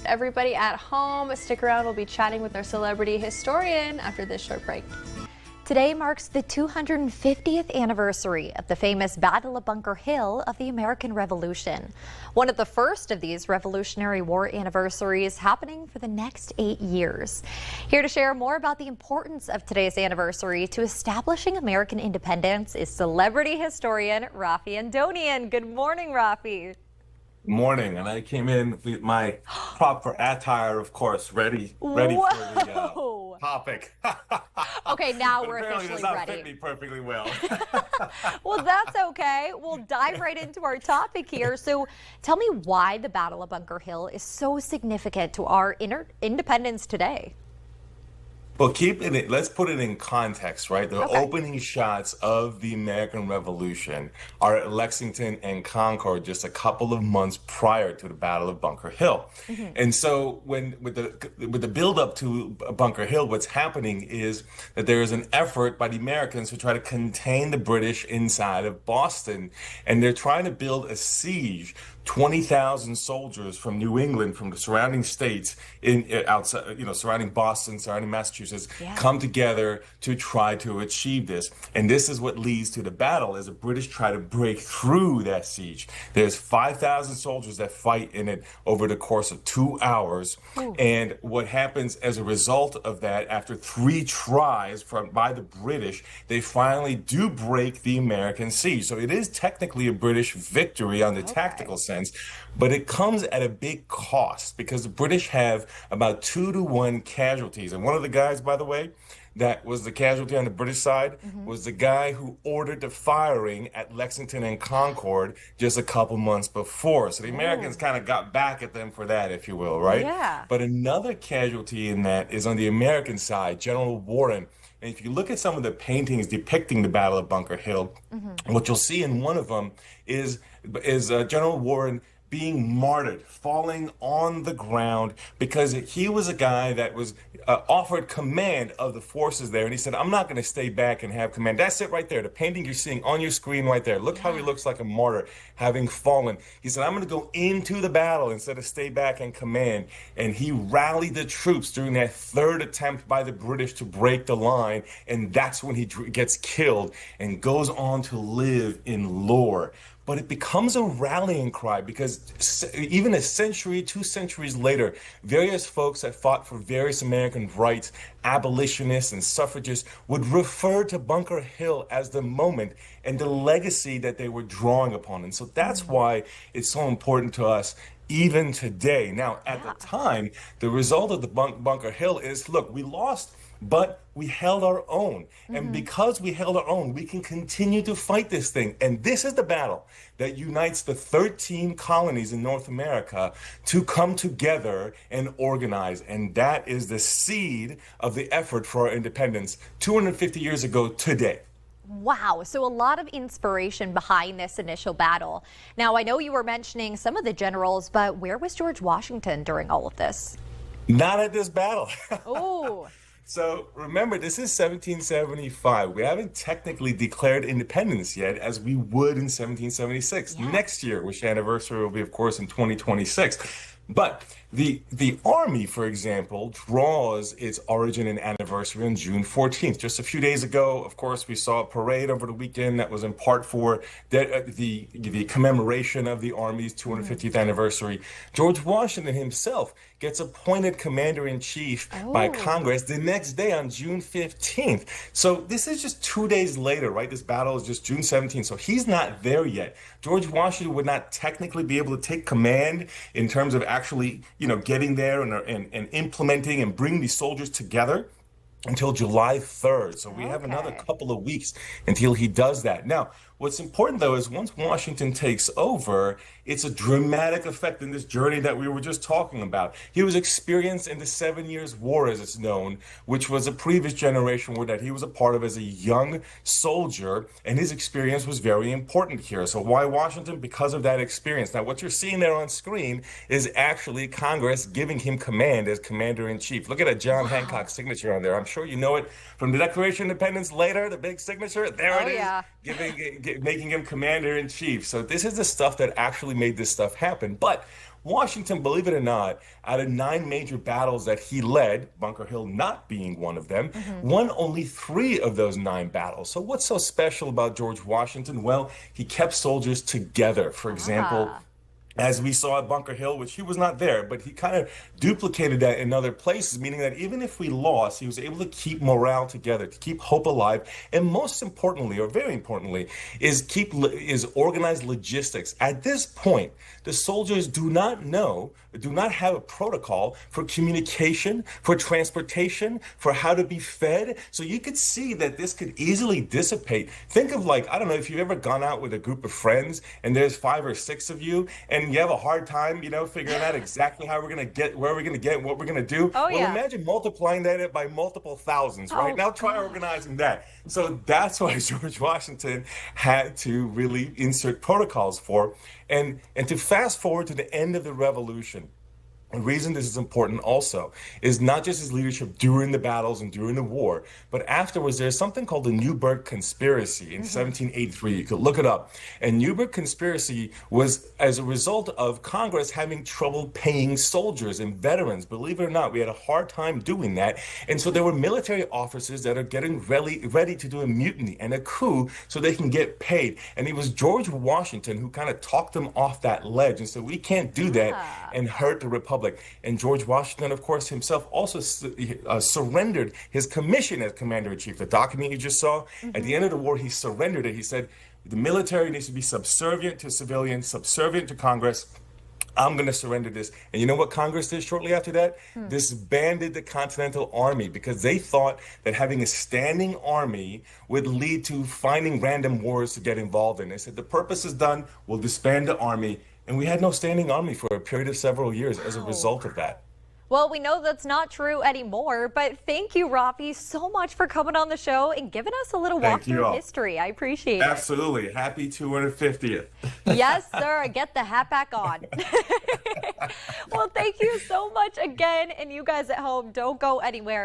Everybody at home, stick around. We'll be chatting with our celebrity historian after this short break. Today marks the 250th anniversary of the famous Battle of Bunker Hill of the American Revolution. One of the first of these Revolutionary War anniversaries happening for the next 8 years. Here to share more about the importance of today's anniversary to establishing American independence is celebrity historian Raffi Andonian. Good morning, Raffi. Morning, and I came in with my proper attire, of course, ready for the topic. Okay, now we're apparently officially does not ready. fit me perfectly well. Well, that's okay. We'll dive right into our topic here. So tell me why the Battle of Bunker Hill is so significant to our independence today. Well, let's put it in context, right? The opening shots of the American Revolution are at Lexington and Concord just a couple of months prior to the Battle of Bunker Hill. And so with the build up to Bunker Hill, what's happening is that there is an effort by the Americans to try to contain the British inside of Boston. And they're trying to build a siege. 20,000 soldiers from New England, from the surrounding states, outside, surrounding Boston, surrounding Massachusetts, come together to try to achieve this. And this is what leads to the battle as the British try to break through that siege. There's 5,000 soldiers that fight in it over the course of 2 hours. And what happens as a result of that, after 3 tries by the British, they finally do break the American siege. So it is technically a British victory on the tactical sense. But it comes at a big cost because the British have about 2-to-1 casualties. And one of the guys, by the way, that was the casualty on the British side was the guy who ordered the firing at Lexington and Concord just a couple months before. So the Americans kind of got back at them for that, if you will, right? Yeah. But another casualty in that is on the American side, General Warren. And if you look at some of the paintings depicting the Battle of Bunker Hill, what you'll see in one of them is General Warren being martyred, falling on the ground because he was a guy that was offered command of the forces there. And he said, I'm not going to stay back and have command. That's it right there. The painting you're seeing on your screen right there. Look how he looks like a martyr, having fallen. He said, I'm going to go into the battle instead of stay back and command. And he rallied the troops during that third attempt by the British to break the line. And that's when he gets killed and goes on to live in lore. But it becomes a rallying cry because even a century, 2 centuries later, various folks that fought for various American rights, abolitionists and suffragists, would refer to Bunker Hill as the moment and the legacy that they were drawing upon. And so that's why it's so important to us even today. Now, at the time, the result of the Bunker Hill is, look, we lost, but we held our own. And because we held our own, we can continue to fight this thing. And this is the battle that unites the 13 colonies in North America to come together and organize. And that is the seed of the effort for our independence 250 years ago today. Wow, so a lot of inspiration behind this initial battle. Now, I know you were mentioning some of the generals, but where was George Washington during all of this? Not at this battle. Oh. So remember, this is 1775. We haven't technically declared independence yet, as we would in 1776. Next year, which anniversary will be, of course, in 2026. But the Army, for example, draws its origin and anniversary on June 14th. Just a few days ago, of course, we saw a parade over the weekend that was in part for the commemoration of the Army's 250th anniversary. George Washington himself gets appointed commander-in-chief by Congress the next day on June 15th. So this is just 2 days later, right? This battle is just June 17th. So he's not there yet. George Washington would not technically be able to take command in terms of actually, getting there and implementing and bringing these soldiers together until July 3rd. So we have another couple of weeks until he does that. Now, what's important, though, is once Washington takes over, it's a dramatic effect in this journey that we were just talking about. He was experienced in the 7 Years' War, as it's known, which was a previous generation war that he was a part of as a young soldier, and his experience was very important here. So why Washington? Because of that experience. Now, what you're seeing there on screen is actually Congress giving him command as commander-in-chief. Look at a John Hancock signature on there. I'm sure you know it from the Declaration of Independence later, the big signature. There it is, making him commander-in-chief. So this is the stuff that actually made this stuff happen. But Washington, believe it or not, out of 9 major battles that he led, Bunker Hill not being one of them, won only 3 of those 9 battles. So what's so special about George Washington? Well, he kept soldiers together. For example, as we saw at Bunker Hill, which he was not there, but he kind of duplicated that in other places, meaning that even if we lost, he was able to keep morale together, to keep hope alive, and most importantly, or very importantly, is organize logistics. At this point, the soldiers do not have a protocol for communication, for transportation, for how to be fed. So you could see that this could easily dissipate. Think of, like, I don't know if you've ever gone out with a group of friends and there's 5 or 6 of you, and you have a hard time, figuring out exactly how we're going to get, where we're going to get, and what we're going to do. Oh, yeah. Imagine multiplying that by multiple thousands, right? Now try organizing that. So that's why George Washington had to really insert protocols for. And to fast forward to the end of the Revolution, the reason this is important also is not just his leadership during the battles and during the war, but afterwards there's something called the Newburgh Conspiracy in 1783. You could look it up. And Newburgh Conspiracy was as a result of Congress having trouble paying soldiers and veterans. Believe it or not, we had a hard time doing that. And so there were military officers that are getting ready to do a mutiny and a coup so they can get paid. And it was George Washington who kind of talked them off that ledge and said, we can't do that and hurt the Republic. And George Washington, of course, himself also surrendered his commission as commander-in-chief. The document you just saw, at the end of the war, he surrendered it. He said, the military needs to be subservient to civilians, subservient to Congress. I'm going to surrender this. And you know what Congress did shortly after that? Disbanded the Continental Army because they thought that having a standing army would lead to finding random wars to get involved in. They said, the purpose is done. We'll disband the army. And we had no standing army for a period of several years as a result of that. Well, we know that's not true anymore, but thank you, Raffi, so much for coming on the show and giving us a little walk through history. I appreciate it. Absolutely. Happy 250th. Yes, sir. Get the hat back on. Well, thank you so much again. And you guys at home, don't go anywhere.